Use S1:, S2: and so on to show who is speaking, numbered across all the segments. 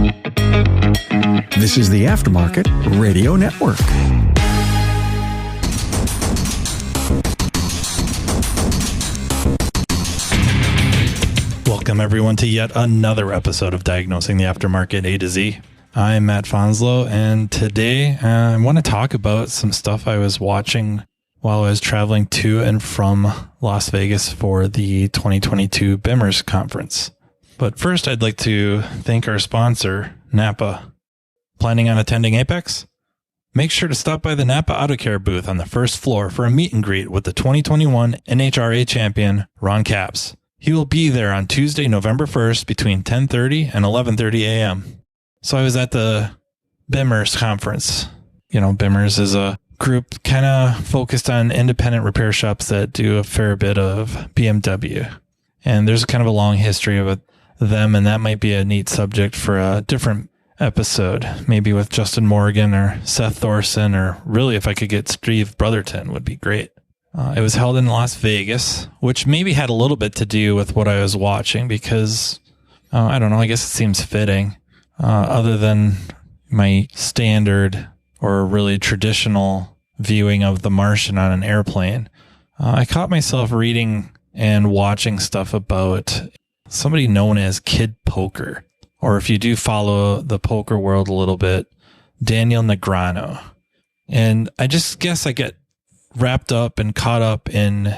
S1: This is the Aftermarket Radio Network.
S2: Welcome, everyone, to yet another episode of Diagnosing the Aftermarket A to Z. I'm Matt Fonslow, and today I want to talk about some stuff I was watching while I was traveling to and from Las Vegas for the 2022 BIMers conference. But first, I'd like to thank our sponsor, NAPA. Planning on attending Apex? Make sure to stop by the NAPA Auto Care booth on the first floor for a meet and greet with the 2021 NHRA champion, Ron Capps. He will be there on Tuesday, November 1st between 10:30 and 11:30 a.m. So I was at the BIMers conference. You know, BIMers is a group kind of focused on independent repair shops that do a fair bit of BMW. And there's kind of a long history of them, and that might be a neat subject for a different episode, maybe with Justin Morgan or Seth Thorson, or really if I could get Steve Brotherton would be great. It was held in Las Vegas, which maybe had a little bit to do with what I was watching because, I don't know, I guess it seems fitting. Other than my standard or really traditional viewing of The Martian on an airplane, I caught myself reading and watching stuff about somebody known as Kid Poker, or if you do follow the poker world a little bit, Daniel Negreanu. And I just guess I get wrapped up and caught up in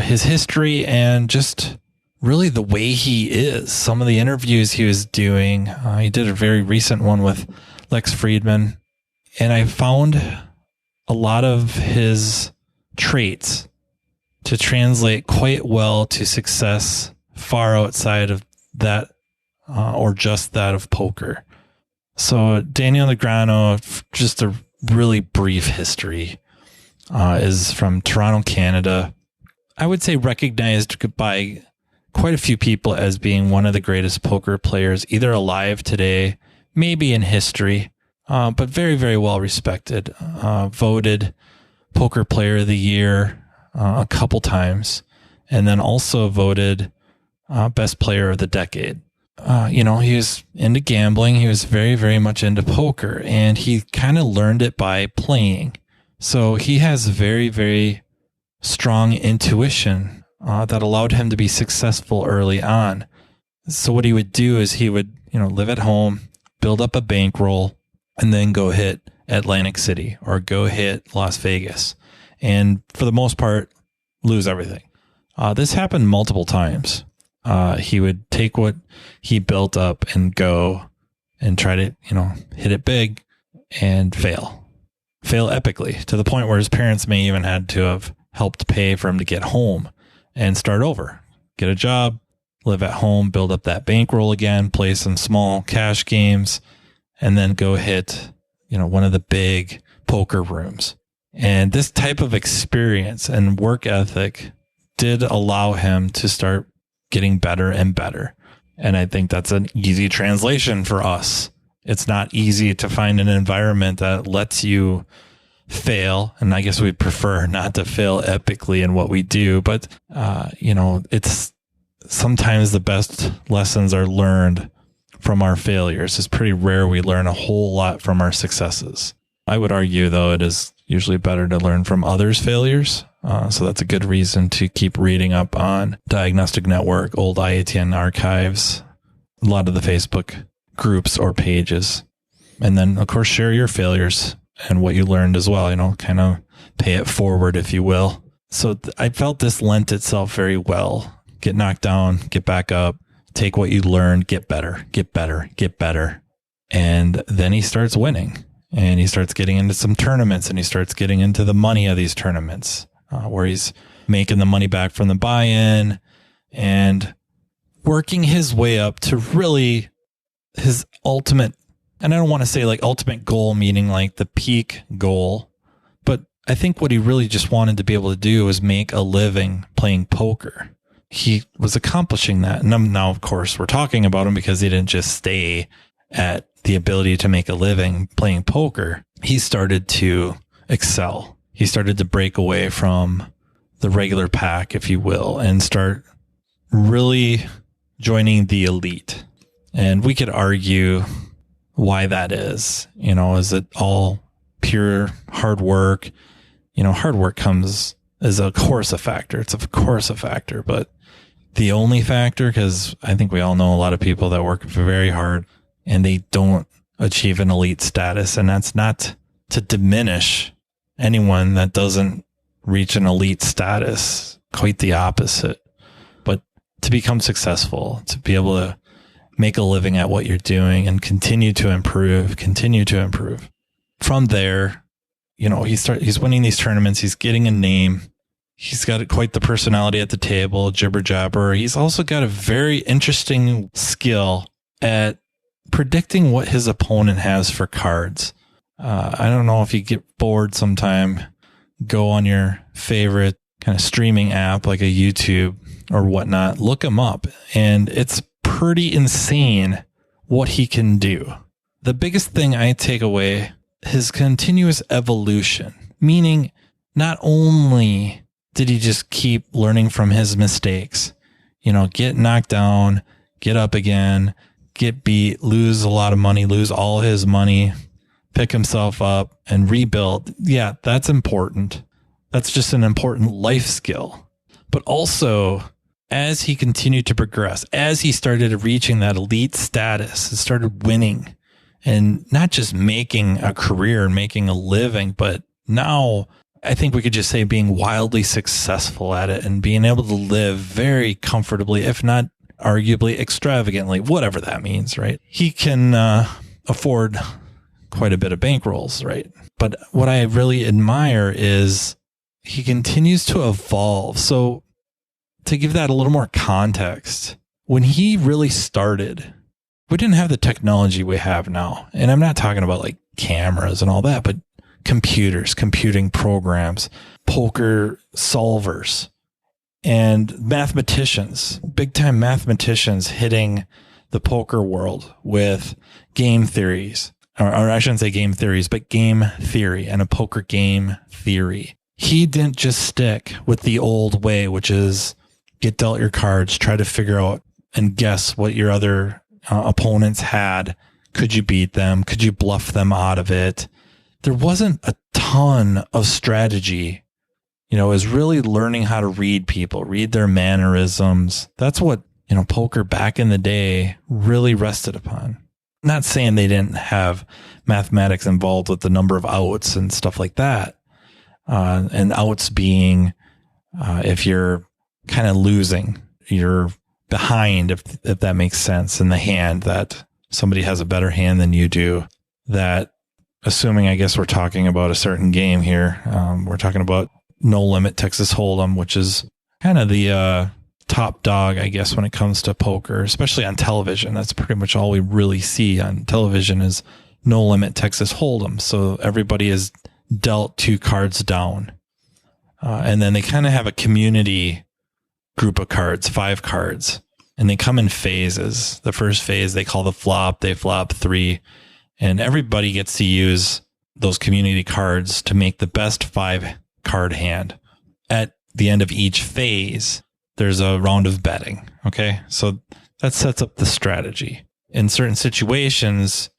S2: his history and just really the way he is. Some of the interviews he was doing, he did a very recent one with Lex Friedman, and I found a lot of his traits to translate quite well to success far outside of that or just that of poker. So Daniel Negreanu, just a really brief history, is from Toronto, Canada. I would say recognized by quite a few people as being one of the greatest poker players, either alive today, maybe in history, but very, very well respected. Voted Poker Player of the Year a couple times, and then also voted Best Player of the Decade. He was into gambling. He was very, very much into poker, and he kind of learned it by playing. So he has very, very strong intuition that allowed him to be successful early on. So what he would do is he would, live at home, build up a bankroll, and then go hit Atlantic City or go hit Las Vegas. And for the most part, lose everything. This happened multiple times. He would take what he built up and go and try to, hit it big and fail epically, to the point where his parents may even had to have helped pay for him to get home and start over, get a job, live at home, build up that bankroll again, play some small cash games, and then go hit, one of the big poker rooms. And this type of experience and work ethic did allow him to start getting better and better. And I think that's an easy translation for us. It's not easy to find an environment that lets you fail. And I guess we prefer not to fail epically in what we do. But, it's sometimes the best lessons are learned from our failures. It's pretty rare we learn a whole lot from our successes. I would argue, though, it is usually better to learn from others' failures. So that's a good reason to keep reading up on Diagnostic Network, old IATN archives, a lot of the Facebook groups or pages. And then, of course, share your failures and what you learned as well, kind of pay it forward, if you will. So I felt this lent itself very well. Get knocked down, get back up, take what you learned, get better, get better, get better. And then he starts winning. And he starts getting into some tournaments, and he starts getting into the money of these tournaments, where he's making the money back from the buy-in and working his way up to really his ultimate, and I don't want to say like ultimate goal, meaning like the peak goal, but I think what he really just wanted to be able to do was make a living playing poker. He was accomplishing that. And now, of course, we're talking about him because he didn't just stay at the ability to make a living playing poker. He started to excel. He started to break away from the regular pack, if you will, and start really joining the elite. And we could argue why that is. Is it all pure hard work? Hard work is of course a factor. It's of course a factor, but the only factor, because I think we all know a lot of people that work very hard and they don't achieve an elite status. And that's not to diminish anyone that doesn't reach an elite status, quite the opposite. But to become successful, to be able to make a living at what you're doing and continue to improve. From there, he's winning these tournaments. He's getting a name. He's got quite the personality at the table, jibber jabber. He's also got a very interesting skill at predicting what his opponent has for cards. I don't know if you get bored sometime, go on your favorite kind of streaming app like a YouTube or whatnot, look him up, and it's pretty insane what he can do. The biggest thing I take away, his continuous evolution, meaning not only did he just keep learning from his mistakes, get knocked down, get up again, get beat, lose a lot of money, lose all his money, pick himself up and rebuild. Yeah, that's important. That's just an important life skill. But also, as he continued to progress, as he started reaching that elite status and started winning and not just making a career and making a living, but now I think we could just say being wildly successful at it and being able to live very comfortably, if not arguably extravagantly, whatever that means, right? He can afford quite a bit of bankrolls, right? But what I really admire is he continues to evolve. So to give that a little more context, when he really started, we didn't have the technology we have now. And I'm not talking about like cameras and all that, but computers, computing programs, poker solvers, and mathematicians, big time mathematicians hitting the poker world with game theories, or I shouldn't say game theories, but game theory and a poker game theory. He didn't just stick with the old way, which is get dealt your cards, try to figure out and guess what your other opponents had. Could you beat them? Could you bluff them out of it? There wasn't a ton of strategy. It was really learning how to read people, read their mannerisms. That's what, poker back in the day really rested upon. Not saying they didn't have mathematics involved with the number of outs and stuff like that. And outs being, if you're kind of losing, you're behind, if that makes sense, in the hand, that somebody has a better hand than you do. That, assuming, I guess we're talking about a certain game here. We're talking about No Limit Texas Hold'em, which is kind of the top dog, I guess, when it comes to poker, especially on television. That's pretty much all we really see on television is No Limit Texas Hold'em. So everybody is dealt 2 cards down. And then they kind of have a community group of cards, 5 cards, and they come in phases. The first phase they call the flop. They flop 3, and everybody gets to use those community cards to make the best 5 card hand. At the end of each phase, there's a round of betting. Okay. So that sets up the strategy. In certain situations,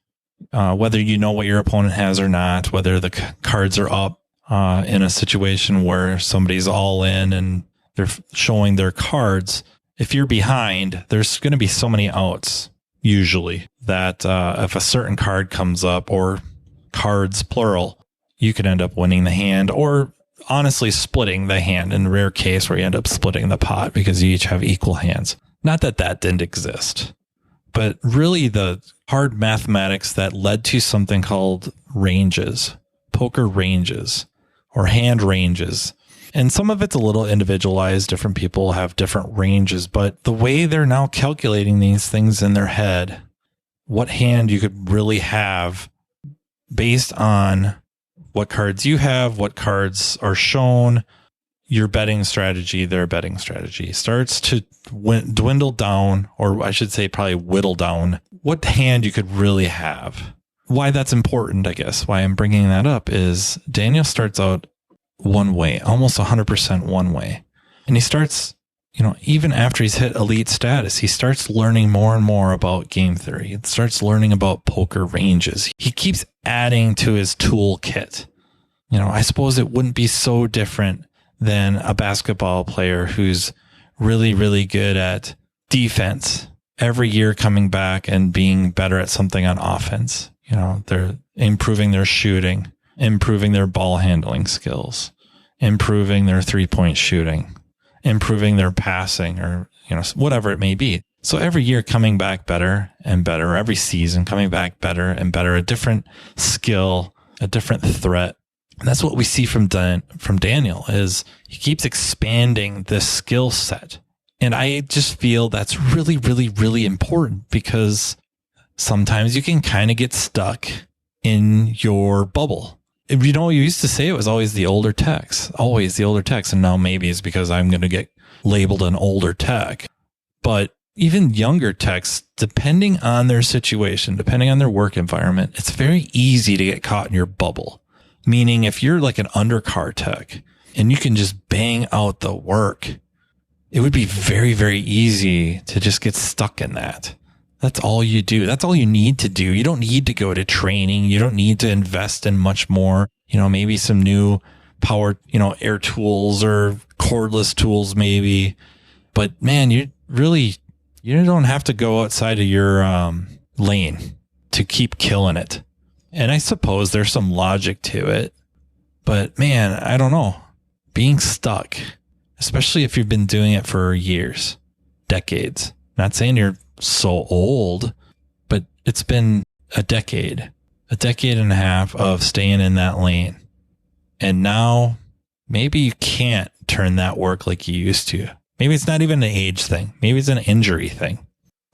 S2: whether you know what your opponent has or not, whether the cards are up, in a situation where somebody's all in and they're showing their cards, if you're behind, there's going to be so many outs usually that if a certain card comes up, or cards plural, you could end up winning the hand, or honestly splitting the hand in a rare case where you end up splitting the pot because you each have equal hands. Not that that didn't exist, but really the hard mathematics that led to something called ranges, poker ranges, or hand ranges. And some of it's a little individualized. Different people have different ranges, but the way they're now calculating these things in their head, what hand you could really have based on what cards you have, what cards are shown, your betting strategy, their betting strategy starts to dwindle down, or I should say probably whittle down what hand you could really have. Why that's important, I guess, why I'm bringing that up is Daniel starts out one way, almost 100% one way. And he starts, even after he's hit elite status, he starts learning more and more about game theory. He starts learning about poker ranges. He keeps adding to his toolkit. I suppose it wouldn't be so different than a basketball player who's really, really good at defense every year, coming back and being better at something on offense. They're improving their shooting, improving their ball handling skills, improving their 3-point shooting, improving their passing, or, whatever it may be. So every year coming back better and better, every season coming back better and better, a different skill, a different threat. And that's what we see from Daniel, is he keeps expanding this skill set. And I just feel that's really, really, really important, because sometimes you can kind of get stuck in your bubble. You used to say it was always the older techs, and now maybe it's because I'm going to get labeled an older tech. But even younger techs, depending on their situation, depending on their work environment, it's very easy to get caught in your bubble. Meaning if you're like an undercar tech and you can just bang out the work, it would be very, very easy to just get stuck in that. That's all you do. That's all you need to do. You don't need to go to training. You don't need to invest in much more, maybe some new power, air tools or cordless tools maybe. But man, you don't have to go outside of your lane to keep killing it. And I suppose there's some logic to it, but man, I don't know. Being stuck, especially if you've been doing it for years, decades, not saying you're so old, but it's been a decade and a half of staying in that lane. And now maybe you can't turn that work like you used to. Maybe it's not even an age thing. Maybe it's an injury thing.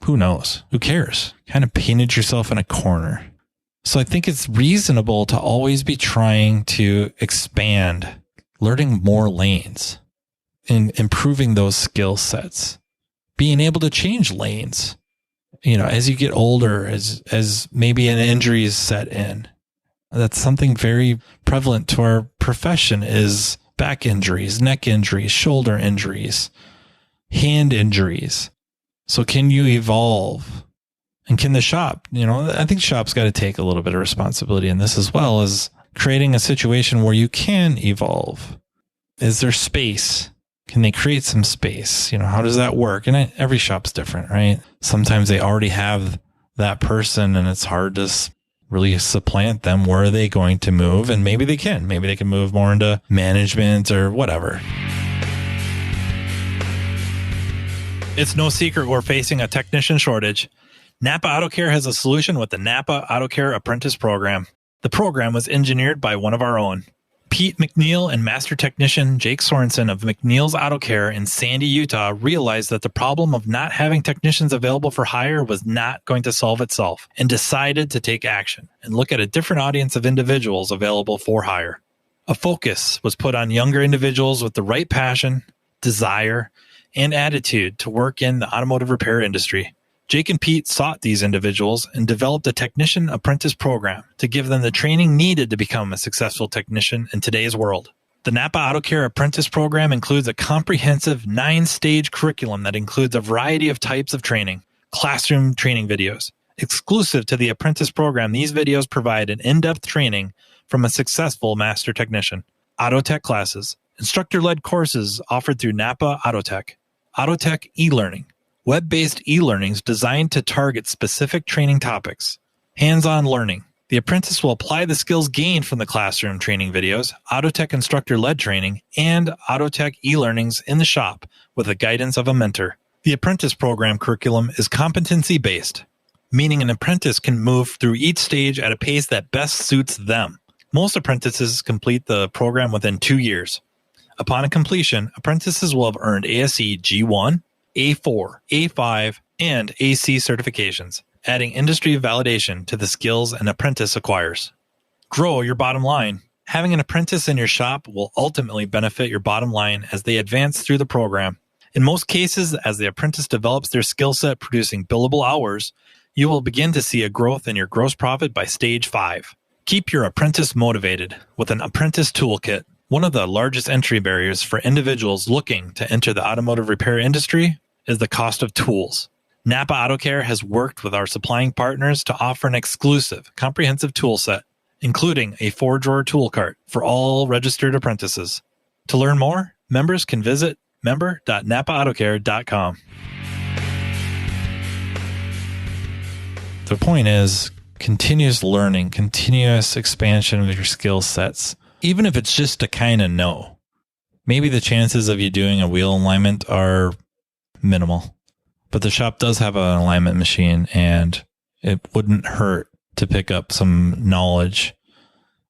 S2: Who knows? Who cares? Kind of painted yourself in a corner. So I think it's reasonable to always be trying to expand, learning more lanes and improving those skill sets, being able to change lanes, as you get older, as maybe an injury is set in. That's something very prevalent to our profession, is back injuries, neck injuries, shoulder injuries, hand injuries. So can you evolve? And can the shop, I think shop's got to take a little bit of responsibility in this, as well as creating a situation where you can evolve. Is there space? Can they create some space? How does that work? And every shop's different, right? Sometimes they already have that person and it's hard to really supplant them. Where are they going to move? And maybe they can. Maybe they can move more into management or whatever. It's no secret we're facing a technician shortage. NAPA Auto Care has a solution with the NAPA Auto Care Apprentice Program. The program was engineered by one of our own. Pete McNeil and Master Technician Jake Sorensen of McNeil's Auto Care in Sandy, Utah realized that the problem of not having technicians available for hire was not going to solve itself, and decided to take action and look at a different audience of individuals available for hire. A focus was put on younger individuals with the right passion, desire, and attitude to work in the automotive repair industry. Jake and Pete sought these individuals and developed a technician apprentice program to give them the training needed to become a successful technician in today's world. The NAPA Auto Care Apprentice Program includes a comprehensive 9-stage curriculum that includes a variety of types of training, classroom training videos. Exclusive to the apprentice program, these videos provide an in-depth training from a successful master technician, auto tech classes, instructor-led courses offered through NAPA Auto Tech e-learning, web-based e-learnings designed to target specific training topics. Hands-on learning. The apprentice will apply the skills gained from the classroom training videos, AutoTech instructor-led training, and AutoTech e-learnings in the shop with the guidance of a mentor. The apprentice program curriculum is competency-based, meaning an apprentice can move through each stage at a pace that best suits them. Most apprentices complete the program within 2 years. Upon completion, apprentices will have earned ASE G1, A4, A5, and AC certifications, adding industry validation to the skills an apprentice acquires. Grow your bottom line. Having an apprentice in your shop will ultimately benefit your bottom line as they advance through the program. In most cases, as the apprentice develops their skill set producing billable hours, you will begin to see a growth in your gross profit by stage 5. Keep your apprentice motivated with an apprentice toolkit. One of the largest entry barriers for individuals looking to enter the automotive repair industry is the cost of tools. NAPA Auto Care has worked with our supplying partners to offer an exclusive, comprehensive tool set, including a 4-drawer tool cart for all registered apprentices. To learn more, members can visit member.napaautocare.com. The point is continuous learning, continuous expansion of your skill sets, even if it's just to kind of know. Maybe the chances of you doing a wheel alignment are minimal, but the shop does have an alignment machine and it wouldn't hurt to pick up some knowledge.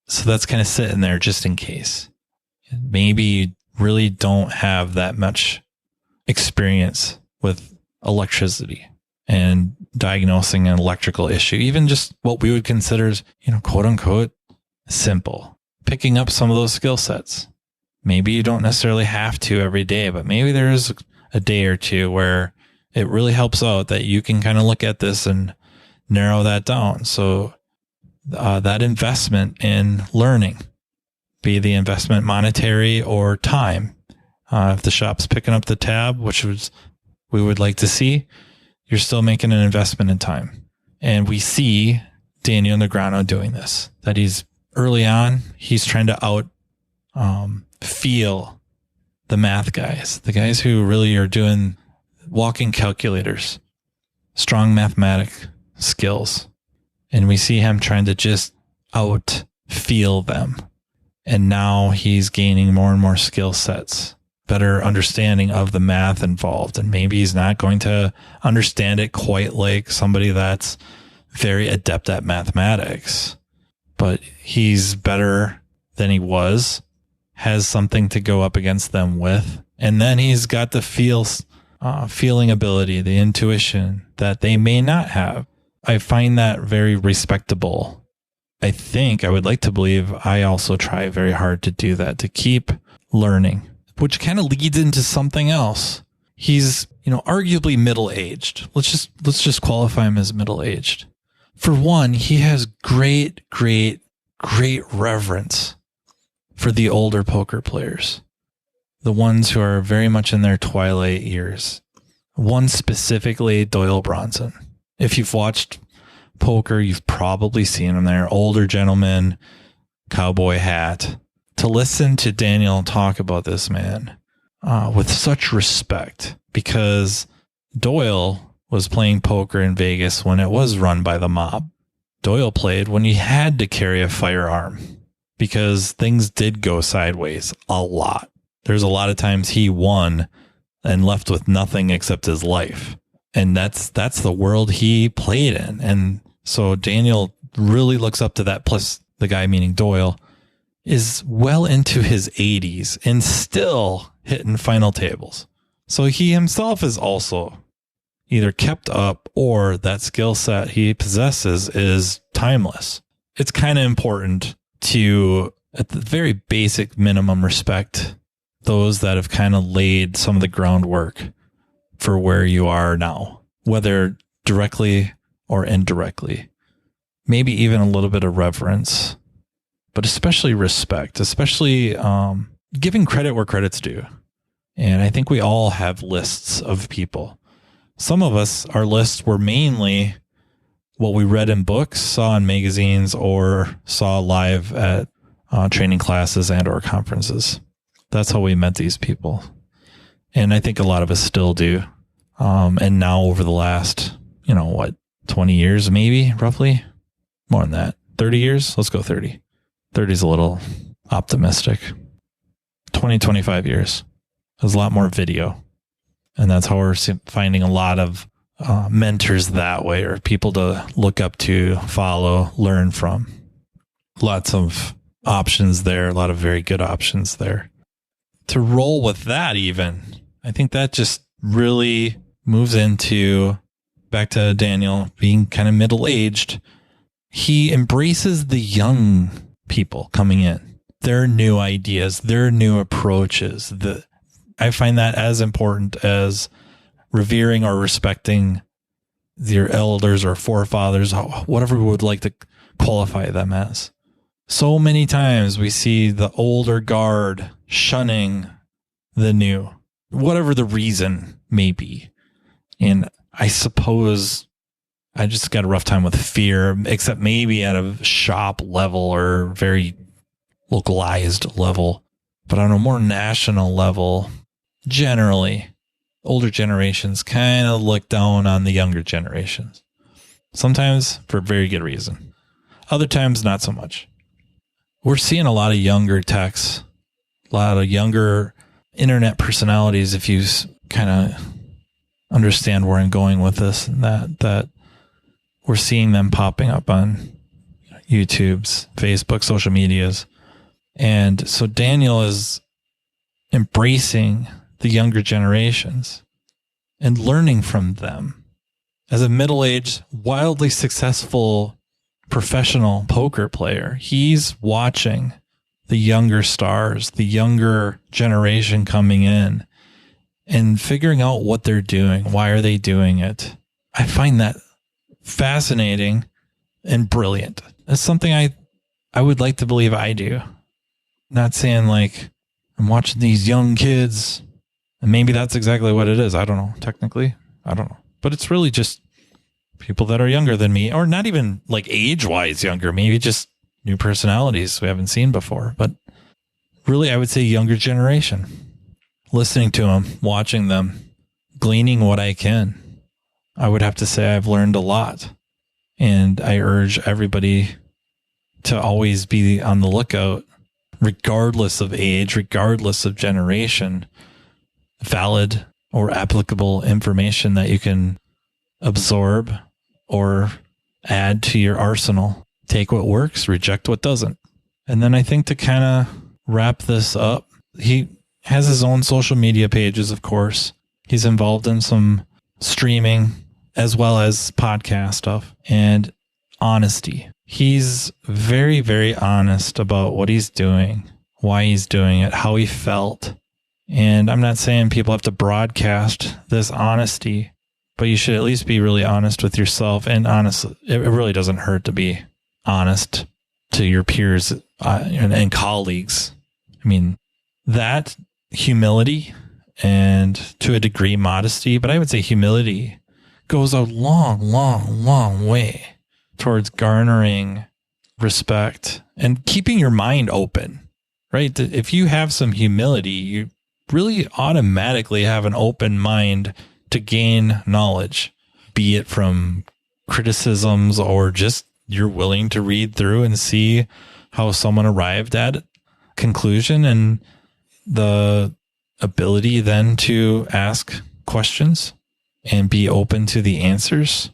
S2: So that's kind of sitting there just in case. Maybe you really don't have that much experience with electricity and diagnosing an electrical issue, even just what we would consider, quote unquote, simple. Picking up some of those skill sets. Maybe you don't necessarily have to every day, but maybe there is a day or two where it really helps out that you can kind of look at this and narrow that down. So that investment in learning, be the investment monetary or time. If the shop's picking up the tab, which we would like to see, you're still making an investment in time. And we see Daniel Negreanu doing this, that he's early on, he's trying to feel the math guys, the guys who really are doing walking calculators, strong mathematic skills. And we see him trying to just feel them. And now he's gaining more and more skill sets, better understanding of the math involved. And maybe he's not going to understand it quite like somebody that's very adept at mathematics, but he's better than he was, has something to go up against them with. And then he's got the feeling ability, the intuition that they may not have. I find that very respectable. I would like to believe I also try very hard to do that, to keep learning, which kind of leads into something else. He's, arguably middle-aged. Let's just qualify him as middle-aged. For one, he has great reverence for the older poker players, the ones who are very much in their twilight years. One specifically, Doyle Bronson. If you've watched poker, you've probably seen him there. Older gentleman, cowboy hat. To listen to Daniel talk about this man with such respect, because Doyle was playing poker in Vegas when it was run by the mob. Doyle played when he had to carry a firearm because things did go sideways a lot. There's a lot of times he won and left with nothing except his life. And that's the world he played in. And so Daniel really looks up to that. Plus the guy, meaning Doyle, is well into his 80s and still hitting final tables. So he himself is also either kept up or that skill set he possesses is timeless. It's kind of important to, at the very basic minimum, respect those that have kind of laid some of the groundwork for where you are now, whether directly or indirectly. Maybe even a little bit of reverence, but especially respect, especially giving credit where credit's due. And I think we all have lists of people. Some of us, our lists were mainly what we read in books, saw in magazines, or saw live at training classes and or conferences. That's how we met these people. And I think a lot of us still do. And now over the last, 20 years, maybe, roughly? More than that. 30 years? Let's go 30. 30 is a little optimistic. 20, 25 years. There's a lot more video. And that's how we're finding a lot of mentors that way, or people to look up to, follow, learn from. Lots of options there, a lot of very good options there. To roll with that even, I think that just really moves into, back to Daniel being kind of middle-aged. He embraces the young people coming in, their new ideas, their new approaches. I find that as important as revering or respecting your elders or forefathers, whatever we would like to qualify them as. So many times we see the older guard shunning the new, whatever the reason may be. And I suppose I just got a rough time with fear, except maybe at a shop level or very localized level. But on a more national level, generally, older generations kind of look down on the younger generations. Sometimes for very good reason. Other times, not so much. We're seeing a lot of younger techs, a lot of younger internet personalities, if you kind of understand where I'm going with this, and that we're seeing them popping up on YouTube's, Facebook, social medias. And so Daniel is embracing the younger generations and learning from them. As a middle-aged, wildly successful professional poker player, he's watching the younger stars, the younger generation coming in and figuring out what they're doing. Why are they doing it? I find that fascinating and brilliant. It's something I would like to believe I do. Not saying like I'm watching these young kids and maybe that's exactly what it is. I don't know. Technically, I don't know. But it's really just people that are younger than me, or not even like age-wise younger, maybe just new personalities we haven't seen before. But really, I would say younger generation. Listening to them, watching them, gleaning what I can. I would have to say I've learned a lot. And I urge everybody to always be on the lookout, regardless of age, regardless of generation, valid or applicable information that you can absorb or add to your arsenal. Take what works, reject what doesn't. And then I think to kind of wrap this up, he has his own social media pages, of course. He's involved in some streaming as well as podcast stuff and honesty. He's very, very honest about what he's doing, why he's doing it, how he felt. And I'm not saying people have to broadcast this honesty, but you should at least be really honest with yourself. And honestly, it really doesn't hurt to be honest to your peers and colleagues. I mean, that humility and to a degree modesty, but I would say humility goes a long, long, long way towards garnering respect and keeping your mind open, right? If you have some humility, you really automatically have an open mind to gain knowledge, be it from criticisms or just you're willing to read through and see how someone arrived at conclusion, and the ability then to ask questions and be open to the answers.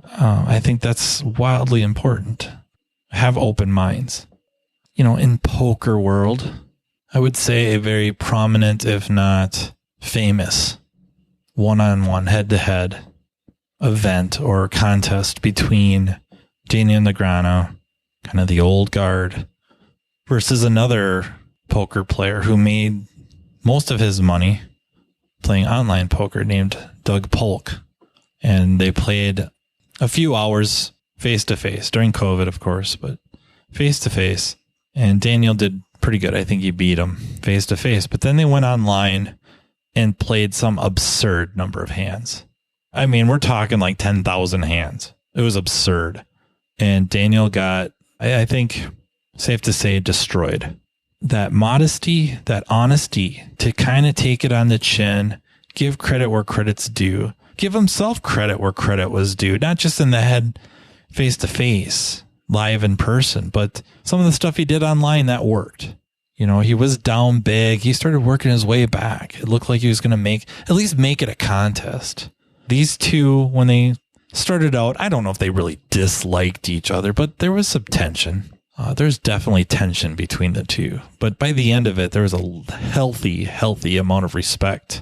S2: I think that's wildly important. Have open minds. In poker world, I would say a very prominent, if not famous, one-on-one, head-to-head event or contest between Daniel Negreanu, kind of the old guard, versus another poker player who made most of his money playing online poker named Doug Polk. And they played a few hours face-to-face during COVID, of course, but face-to-face. And Daniel did pretty good. I think he beat him face-to-face. But then they went online and played some absurd number of hands. I mean, we're talking like 10,000 hands. It was absurd. And Daniel got, I think, safe to say, destroyed. That modesty, that honesty, to kind of take it on the chin, give credit where credit's due, give himself credit where credit was due, not just in the head, face to face, live in person, but some of the stuff he did online that worked. He was down big. He started working his way back. It looked like he was going to at least make it a contest. These two, when they started out, I don't know if they really disliked each other, but there was some tension. There's definitely tension between the two. But by the end of it, there was a healthy amount of respect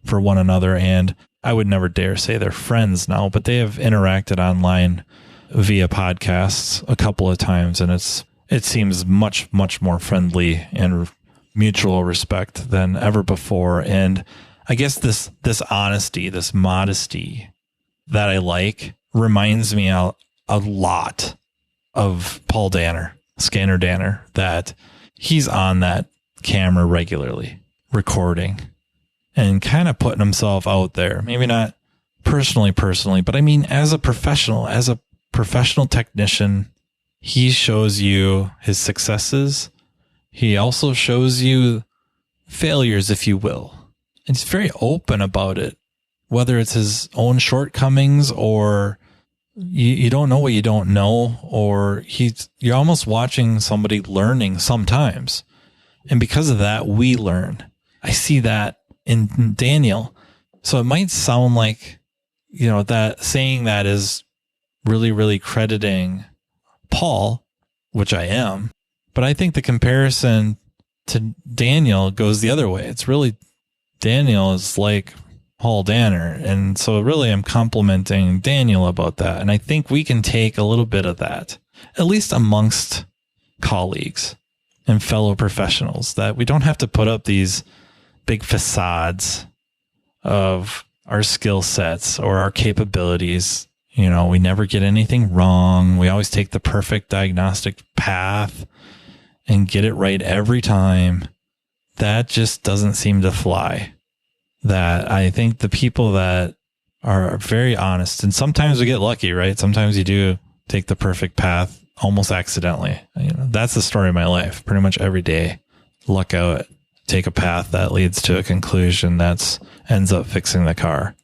S2: for one another. And I would never dare say they're friends now, but they have interacted online via podcasts a couple of times. And it seems much, much more friendly and mutual respect than ever before. And I guess this honesty, this modesty that I like reminds me a lot of Paul Danner. Scanner Danner, that he's on that camera regularly, recording and kind of putting himself out there. Maybe not personally, but I mean, as a professional technician, he shows you his successes. He also shows you failures, if you will. And he's very open about it, whether it's his own shortcomings or you don't know what you don't know, or you're almost watching somebody learning sometimes. And because of that, we learn. I see that in Daniel. So it might sound like, that saying that is really, really crediting Paul, which I am. But I think the comparison to Daniel goes the other way. It's really Daniel is like Paul Danner. And so really I'm complimenting Daniel about that. And I think we can take a little bit of that, at least amongst colleagues and fellow professionals, that we don't have to put up these big facades of our skill sets or our capabilities. We never get anything wrong. We always take the perfect diagnostic path and get it right every time. That just doesn't seem to fly. That I think the people that are very honest, and sometimes we get lucky, right? Sometimes you do take the perfect path almost accidentally. That's the story of my life. Pretty much every day, luck out, take a path that leads to a conclusion that ends up fixing the car.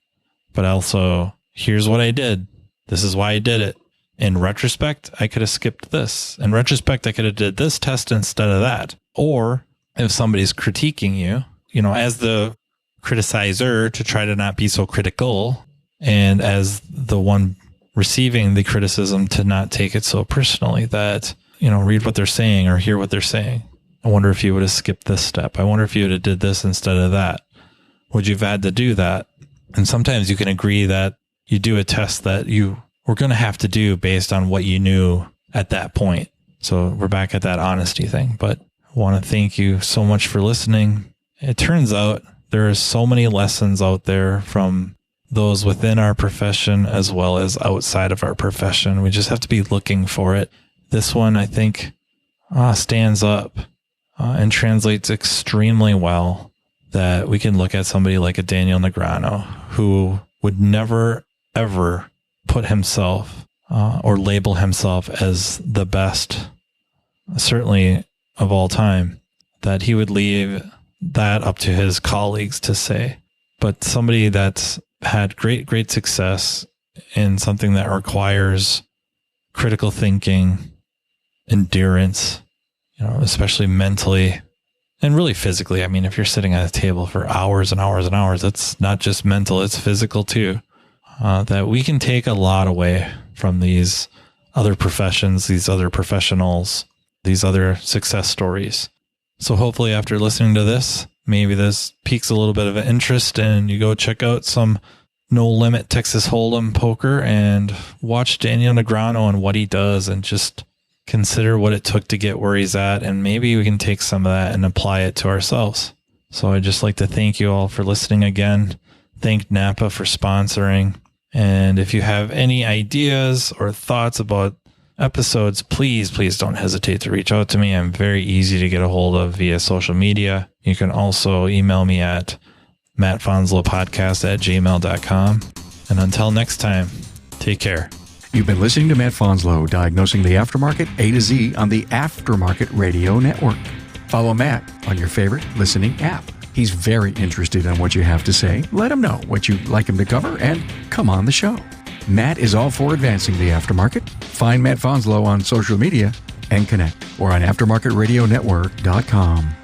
S2: But also, here's what I did. This is why I did it. In retrospect, I could have skipped this. In retrospect, I could have did this test instead of that. Or if somebody's critiquing you, as the criticizer, to try to not be so critical, and as the one receiving the criticism, to not take it so personally, that, read what they're saying or hear what they're saying. I wonder if you would have skipped this step. I wonder if you would have did this instead of that. Would you have had to do that? And sometimes you can agree that you do a test that you were going to have to do based on what you knew at that point. So we're back at that honesty thing. But I want to thank you so much for listening. It turns out there are so many lessons out there from those within our profession as well as outside of our profession. We just have to be looking for it. This one, I think, stands up and translates extremely well, that we can look at somebody like a Daniel Negreanu, who would never, ever put himself or label himself as the best, certainly of all time, that he would leave that up to his colleagues to say. But somebody that's had great success in something that requires critical thinking, endurance, especially mentally and really physically. I mean, if you're sitting at a table for hours and hours and hours, it's not just mental, it's physical too. That we can take a lot away from these other professions, these other professionals, these other success stories. So hopefully after listening to this, maybe this piques a little bit of an interest and you go check out some No Limit Texas Hold'em poker and watch Daniel Negreanu and what he does, and just consider what it took to get where he's at. And maybe we can take some of that and apply it to ourselves. So I'd just like to thank you all for listening again. Thank NAPA for sponsoring. And if you have any ideas or thoughts about episodes, please don't hesitate to reach out to me. I'm very easy to get a hold of via social media. You can also email me at mattfonslowpodcast@gmail.com. And until next time, take care.
S1: You've been listening to Matt Fonslow, diagnosing the aftermarket A to Z on the Aftermarket Radio Network. Follow Matt on your favorite listening app. He's very interested in what you have to say. Let him know what you'd like him to cover and come on the show. Matt is all for advancing the aftermarket. Find Matt Fonslow on social media and connect, or on aftermarketradionetwork.com.